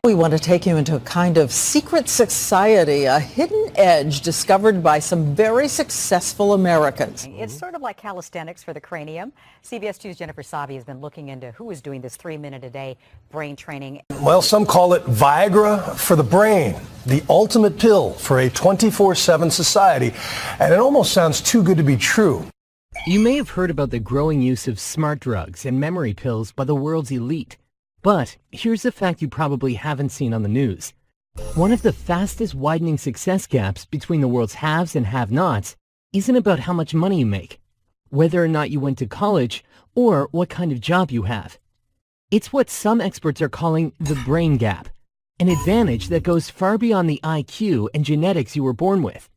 We want to take you into a kind of secret society, a hidden edge discovered by some very successful Americans. It's sort of like calisthenics for the cranium. CBS 2's Jennifer Savi has been looking into who is doing this 3-minute-a-day brain training. Well, some call it Viagra for the brain, the ultimate pill for a 24/7 society. And it almost sounds too good to be true. You may have heard about the growing use of smart drugs and memory pills by the world's elite. But here's a fact you probably haven't seen on the news. One of the fastest widening success gaps between the world's haves and have-nots isn't about how much money you make, whether or not you went to college, or what kind of job you have. It's what some experts are calling the brain gap, an advantage that goes far beyond the IQ and genetics you were born with.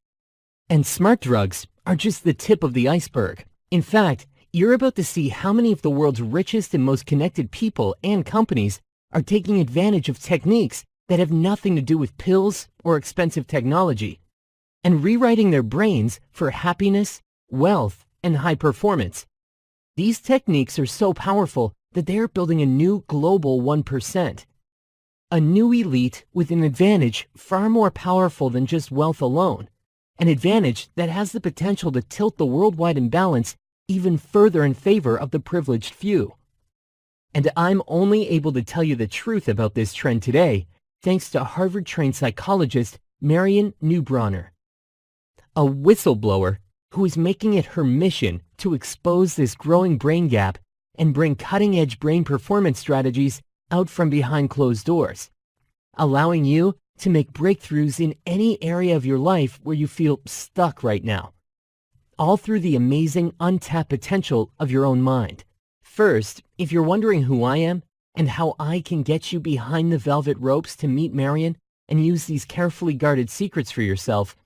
And smart drugs are just the tip of the iceberg. In fact, you're about to see how many of the world's richest and most connected people and companies are taking advantage of techniques that have nothing to do with pills or expensive technology, and rewriting their brains for happiness, wealth, and high performance. These techniques are so powerful that they are building a new global 1%. A new elite with an advantage far more powerful than just wealth alone. An advantage that has the potential to tilt the worldwide imbalance even further in favor of the privileged few. And I'm only able to tell you the truth about this trend today, thanks to Harvard-trained psychologist Marion Alvin, a whistleblower who is making it her mission to expose this growing brain gap and bring cutting-edge brain performance strategies out from behind closed doors, allowing you to make breakthroughs in any area of your life where you feel stuck right now. All through the amazing untapped potential of your own mind. First, if you're wondering who I am and how I can get you behind the velvet ropes to meet Marion and use these carefully guarded secrets for yourself,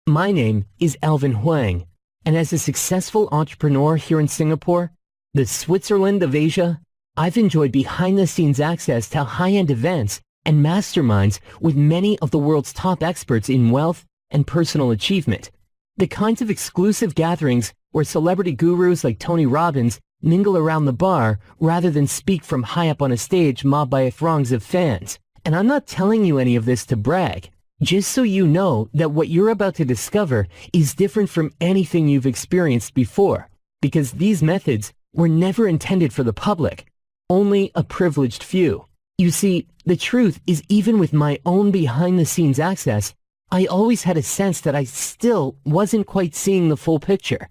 my name is Alvin Huang, and as a successful entrepreneur here in Singapore, the Switzerland of Asia, I've enjoyed behind-the-scenes access to high-end events and masterminds with many of the world's top experts in wealth and personal achievement. The kinds of exclusive gatherings where celebrity gurus like Tony Robbins mingle around the bar rather than speak from high up on a stage mobbed by throngs of fans. And I'm not telling you any of this to brag, just so you know that what you're about to discover is different from anything you've experienced before, because these methods were never intended for the public, only a privileged few. You see, the truth is even with my own behind-the-scenes access, I always had a sense that I still wasn't quite seeing the full picture,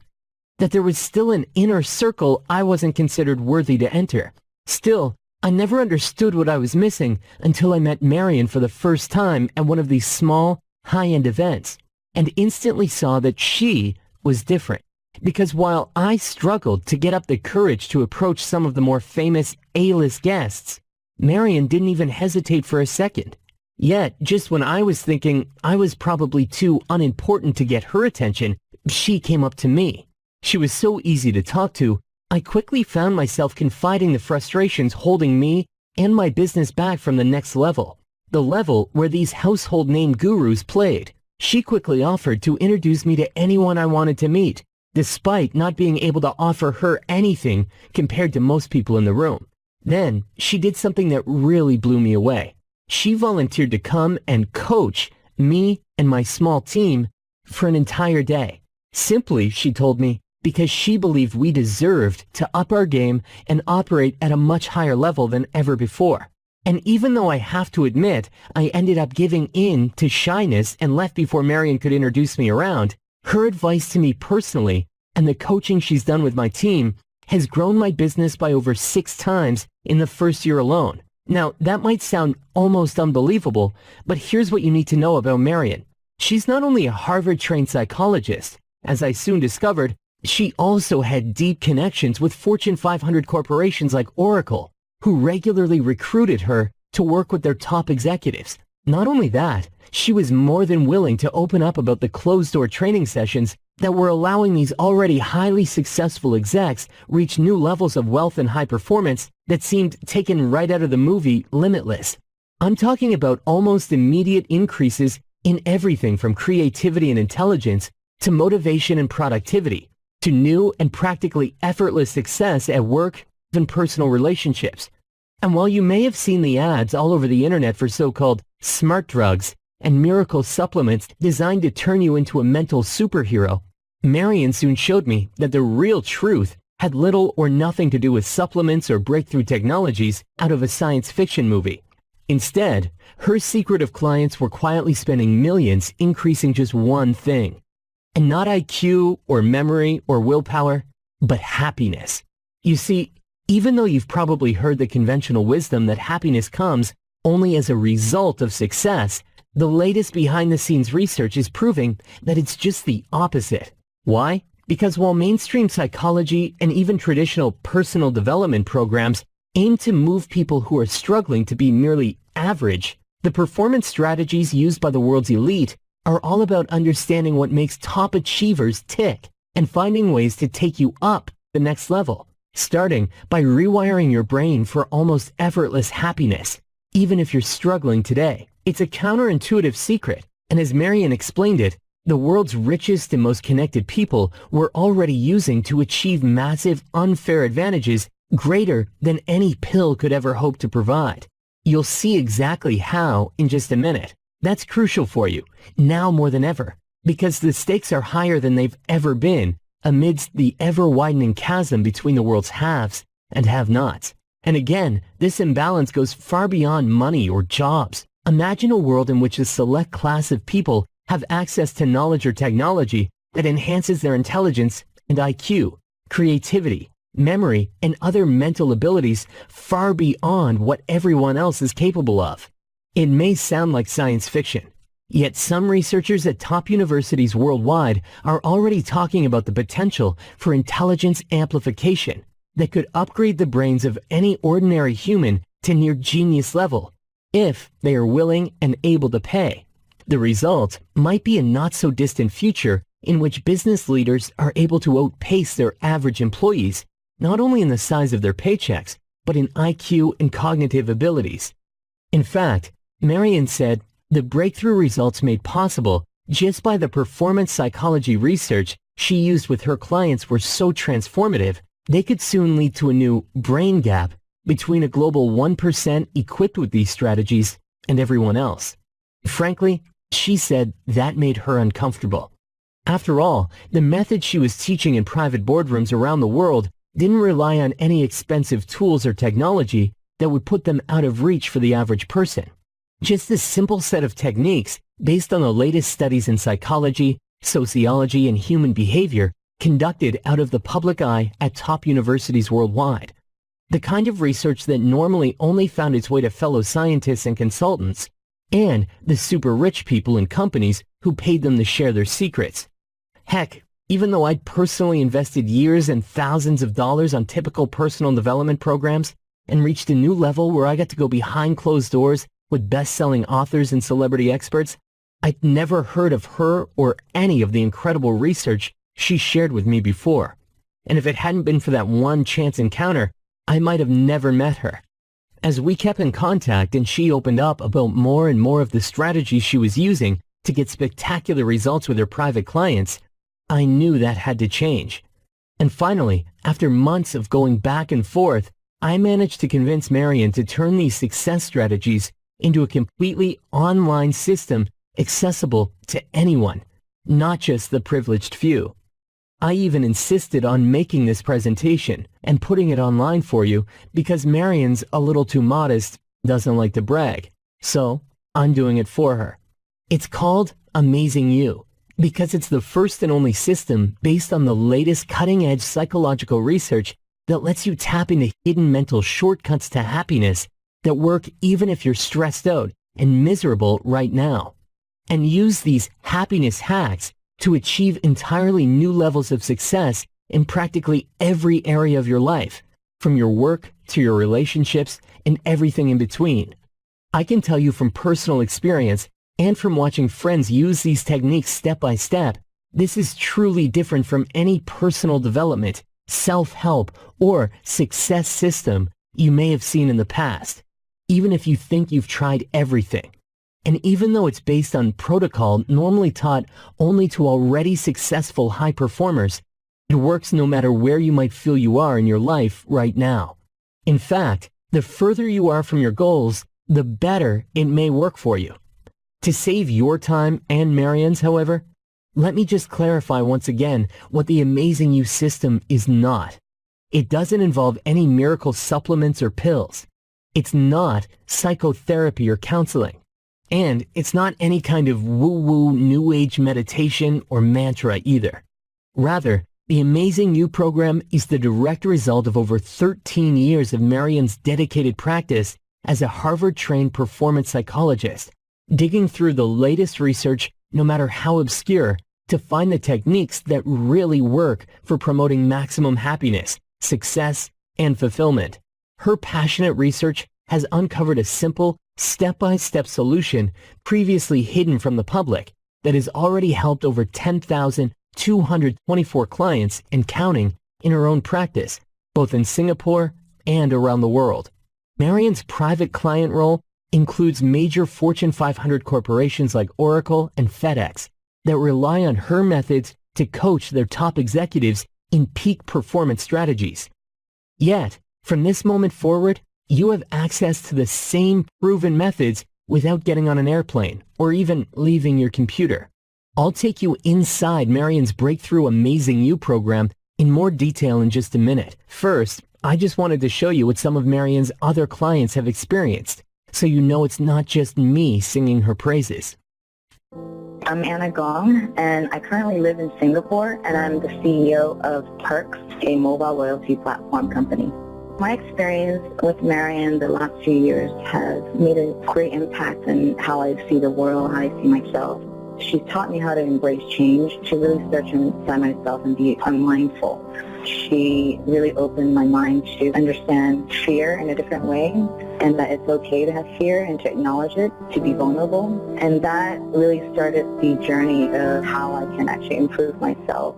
that there was still an inner circle I wasn't considered worthy to enter. Still, I never understood what I was missing until I met Marion for the first time at one of these small, high-end events, and instantly saw that she was different. Because while I struggled to get up the courage to approach some of the more famous A-list guests, Marion didn't even hesitate for a second. Yet, just when I was thinking I was probably too unimportant to get her attention, she came up to me. She was so easy to talk to, I quickly found myself confiding the frustrations holding me and my business back from the next level, the level where these household name gurus played. She quickly offered to introduce me to anyone I wanted to meet, despite not being able to offer her anything compared to most people in the room. Then, she did something that really blew me away. She volunteered to come and coach me and my small team for an entire day. Simply, she told me, because she believed we deserved to up our game and operate at a much higher level than ever before. And even though I have to admit I ended up giving in to shyness and left before Marion could introduce me around, her advice to me personally and the coaching she's done with my team has grown my business by over 6 times in the first year alone. Now, that might sound almost unbelievable, but here's what you need to know about Marion. She's not only a Harvard-trained psychologist. As I soon discovered, she also had deep connections with Fortune 500 corporations like Oracle, who regularly recruited her to work with their top executives. Not only that, she was more than willing to open up about the closed-door training sessions that were allowing these already highly successful execs reach new levels of wealth and high performance that seemed taken right out of the movie Limitless. I'm talking about almost immediate increases in everything from creativity and intelligence to motivation and productivity, to new and practically effortless success at work and personal relationships. And while you may have seen the ads all over the internet for so-called smart drugs and miracle supplements designed to turn you into a mental superhero, Marion soon showed me that the real truth had little or nothing to do with supplements or breakthrough technologies out of a science fiction movie. Instead, her secret of clients were quietly spending millions increasing just one thing. And not IQ or memory or willpower, but happiness. You see, even though you've probably heard the conventional wisdom that happiness comes only as a result of success, the latest behind-the-scenes research is proving that it's just the opposite. Why? Because while mainstream psychology and even traditional personal development programs aim to move people who are struggling to be merely average, the performance strategies used by the world's elite are all about understanding what makes top achievers tick and finding ways to take you up the next level, starting by rewiring your brain for almost effortless happiness, even if you're struggling today. It's a counterintuitive secret, and as Marion explained it, the world's richest and most connected people were already using to achieve massive unfair advantages greater than any pill could ever hope to provide. You'll see exactly how in just a minute. That's crucial for you, now more than ever, because the stakes are higher than they've ever been amidst the ever-widening chasm between the world's haves and have-nots. And again, this imbalance goes far beyond money or jobs. Imagine a world in which a select class of people have access to knowledge or technology that enhances their intelligence and IQ, creativity, memory, and other mental abilities far beyond what everyone else is capable of. It may sound like science fiction, yet some researchers at top universities worldwide are already talking about the potential for intelligence amplification that could upgrade the brains of any ordinary human to near genius level, if they are willing and able to pay. The result might be a not-so-distant future in which business leaders are able to outpace their average employees, not only in the size of their paychecks, but in IQ and cognitive abilities. In fact, Marion said the breakthrough results made possible just by the performance psychology research she used with her clients were so transformative, they could soon lead to a new brain gap between a global 1% equipped with these strategies and everyone else. Frankly, she said that made her uncomfortable. After all, the method she was teaching in private boardrooms around the world didn't rely on any expensive tools or technology that would put them out of reach for the average person. Just a simple set of techniques based on the latest studies in psychology, sociology, and human behavior conducted out of the public eye at top universities worldwide. The kind of research that normally only found its way to fellow scientists and consultants, and the super rich people and companies who paid them to share their secrets. Heck, even though I'd personally invested years and thousands of dollars on typical personal development programs and reached a new level where I got to go behind closed doors with best-selling authors and celebrity experts, I'd never heard of her or any of the incredible research she shared with me before. And if it hadn't been for that one chance encounter, I might have never met her. As we kept in contact and she opened up about more and more of the strategies she was using to get spectacular results with her private clients, I knew that had to change. And finally, after months of going back and forth, I managed to convince Marion to turn these success strategies into a completely online system accessible to anyone, not just the privileged few. I even insisted on making this presentation and putting it online for you because Marion's a little too modest, doesn't like to brag. So I'm doing it for her. It's called Amazing You because it's the first and only system based on the latest cutting-edge psychological research that lets you tap into hidden mental shortcuts to happiness that work even if you're stressed out and miserable right now. And use these happiness hacks to achieve entirely new levels of success in practically every area of your life, from your work to your relationships and everything in between. I can tell you from personal experience and from watching friends use these techniques step by step, this is truly different from any personal development, self-help, or success system you may have seen in the past, even if you think you've tried everything. And even though it's based on protocol normally taught only to already successful high performers, it works no matter where you might feel you are in your life right now. In fact, The further you are from your goals, the better it may work for you. To save your time and Marion's, however, let me just clarify once again what the Amazing You system is not. It doesn't involve any miracle supplements or pills. It's not psychotherapy or counseling. And it's not any kind of woo-woo new age meditation or mantra either. Rather, the Amazing You program is the direct result of over 13 years of Marion's dedicated practice as a Harvard-trained performance psychologist, digging through the latest research, no matter how obscure, to find the techniques that really work for promoting maximum happiness, success, and fulfillment. Her passionate research has uncovered a simple, step-by-step solution previously hidden from the public that has already helped over 10,224 clients and counting in her own practice, both in Singapore and around the world. Marion's private client role includes major Fortune 500 corporations like Oracle and FedEx that rely on her methods to coach their top executives in peak performance strategies. Yet, from this moment forward, you have access to the same proven methods without getting on an airplane or even leaving your computer. I'll take you inside Marion's Breakthrough Amazing You program in more detail in just a minute. First, I just wanted to show you what some of Marion's other clients have experienced, so you know it's not just me singing her praises. I'm Anna Gong, and I currently live in Singapore, and I'm the CEO of Perks, a mobile loyalty platform company. My experience with Marion the last few years has made a great impact in how I see the world, how I see myself. She's taught me how to embrace change, to really search inside myself and be mindful. She really opened my mind to understand fear in a different way, and that it's okay to have fear and to acknowledge it, to be vulnerable. And that really started the journey of how I can actually improve myself.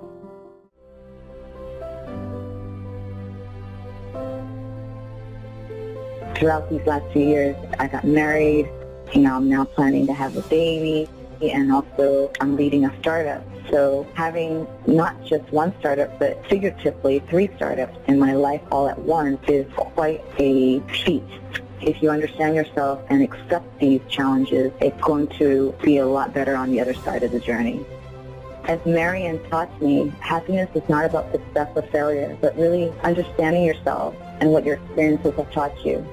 Throughout these last few years, I got married. I'm now planning to have a baby, and also I'm leading a startup. So having not just one startup, but figuratively 3 startups in my life all at once is quite a feat. If you understand yourself and accept these challenges, it's going to be a lot better on the other side of the journey. As Marion taught me, happiness is not about success or failure, but really understanding yourself and what your experiences have taught you.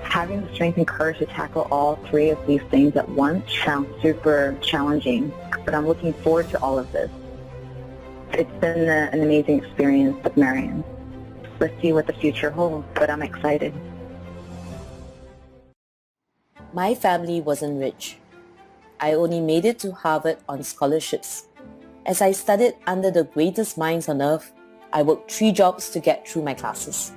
Having the strength and courage to tackle all 3 of these things at once sounds super challenging, but I'm looking forward to all of this. It's been an amazing experience with Marion. Let's see what the future holds, but I'm excited. My family wasn't rich. I only made it to Harvard on scholarships. As I studied under the greatest minds on earth, I worked 3 jobs to get through my classes.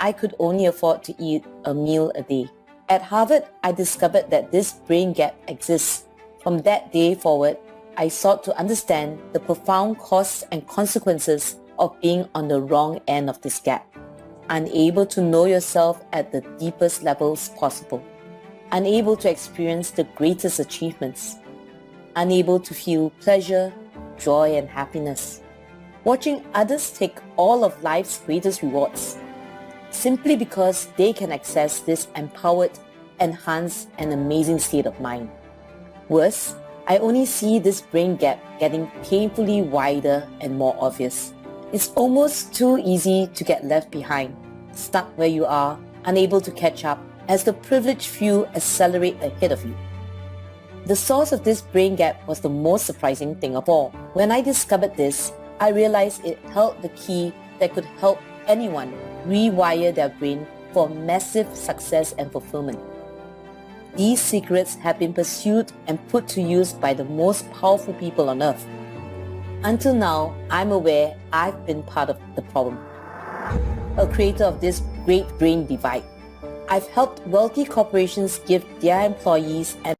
I could only afford to eat a meal a day. At Harvard, I discovered that this brain gap exists. From that day forward, I sought to understand the profound costs and consequences of being on the wrong end of this gap. Unable to know yourself at the deepest levels possible. Unable to experience the greatest achievements. Unable to feel pleasure, joy, and happiness. Watching others take all of life's greatest rewards, simply because they can access this empowered, enhanced, and amazing state of mind. Worse, I only see this brain gap getting painfully wider and more obvious. It's almost too easy to get left behind, stuck where you are, unable to catch up, as the privileged few accelerate ahead of you. The source of this brain gap was the most surprising thing of all. When I discovered this, I realized it held the key that could help anyone rewire their brain for massive success and fulfillment. These secrets have been pursued and put to use by the most powerful people on earth. Until now, I'm aware I've been part of the problem, a creator of this great brain divide. I've helped wealthy corporations give their employees and